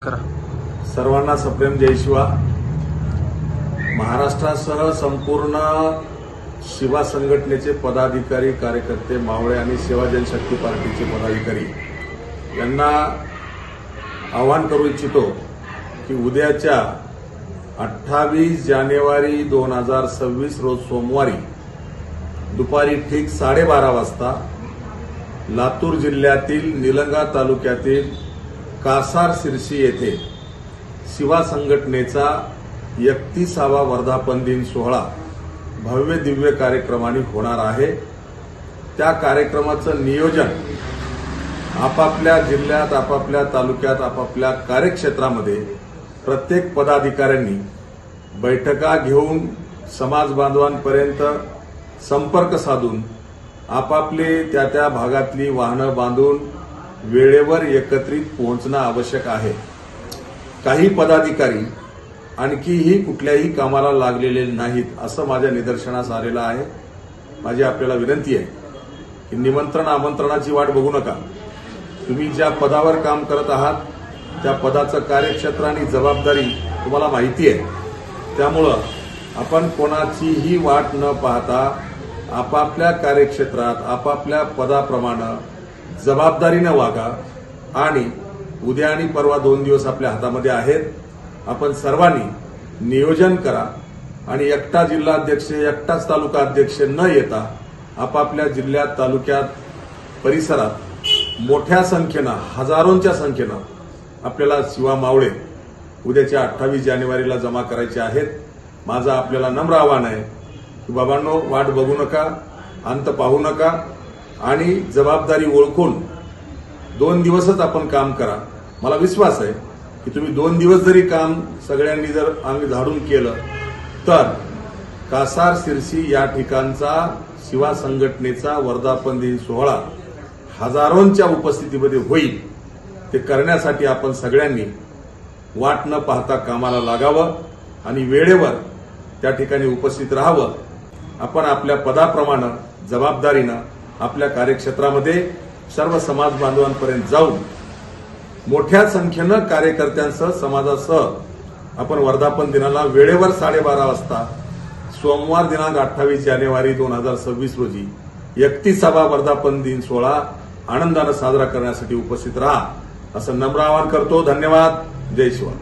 करा. सर्वांना सप्रेम जय शिवा. महाराष्ट्रासह संपूर्ण शिवा संघटनेचे पदाधिकारी कार्यकर्ते मावळे आणि सेवा जनशक्ती पार्टीचे पदाधिकारी यांना आवाहन करू इच्छितो की उद्याच्या 28 जानेवारी 2026 रोज सोमवारी दुपारी ठीक 12:30 वाजता लातूर जिल्ह्यातील निलंगा तालुक्यातील कासार सिरसी येथे शिवा संघटनेचा 31वा वर्धापन दिन सोहळा भव्य दिव्य कार्यक्रमाने होणार आहे. त्या कार्यक्रमाचं नियोजन आपापल्या जिल्ह्यात, आपापल्या तालुक्यात, आपापल्या कार्यक्षेत्रामध्ये प्रत्येक पदाधिकाऱ्यांनी बैठका घेऊन समाज बांधवांपर्यंत संपर्क साधून आपापले त्या भागातली वाहनं बांधून वेळेवर एकत्रित पोहोचणं आवश्यक आहे. काही पदाधिकारी आणखीही कुठल्याही कामाला लागलेले नाहीत असं माझ्या निदर्शनास आलेलं आहे. माझी आपल्याला विनंती आहे की निमंत्रण आमंत्रणाची वाट बघू नका. तुम्ही ज्या पदावर काम करत आहात त्या पदाचं कार्यक्षेत्र आणि जबाबदारी तुम्हाला माहिती आहे. त्यामुळं आपण कोणाचीही वाट न पाहता आपापल्या कार्यक्षेत्रात आपापल्या पदाप्रमाणे जबाबदारीनं वागा आणि उद्या आणि परवा 2 दिवस आपल्या हातामध्ये आहेत. आपण सर्वांनी नियोजन करा आणि एकटा जिल्हाध्यक्ष, एकटाच तालुका अध्यक्ष न येता आपापल्या जिल्ह्यात, तालुक्यात, परिसरात मोठ्या संख्येनं, हजारोंच्या संख्येनं आपल्याला शिवा मावळे उद्याच्या 28 जानेवारीला जमा करायचे आहेत. माझं आपल्याला नम्र आव्हान आहे की बाबांनो, वाट बघू नका, अंत पाहू नका आणि जबाबदारी ओळखून 2 दिवसच आपण काम करा. मला विश्वास आहे की तुम्ही 2 दिवस जरी काम सगळ्यांनी जर आम्ही झाडून केलं तर कासार सिरसी या ठिकाणचा शिवा संघटनेचा वर्धापन दिन सोहळा हजारोंच्या उपस्थितीमध्ये होईल. ते करण्यासाठी आपण सगळ्यांनी वाट न पाहता कामाला लागावं आणि वेळेवर त्या ठिकाणी उपस्थित राहावं. आपण आपल्या पदाप्रमाणे जबाबदारीनं आपल्या कार्यक्षेत्रामध्ये सर्व समाज बांधवांपर्यंत जाऊन मोठ्या संख्येनं कार्यकर्त्यांसह, समाजासह आपण वर्धापन दिनाला वेळेवर 12:30 वाजता सोमवार दिनांक 28 जानेवारी 2026 रोजी 31वा वर्धापन दिन सोहळा आनंदानं साजरा करण्यासाठी उपस्थित राहा असं नम्र आवाहन करतो. धन्यवाद. जय शिवा.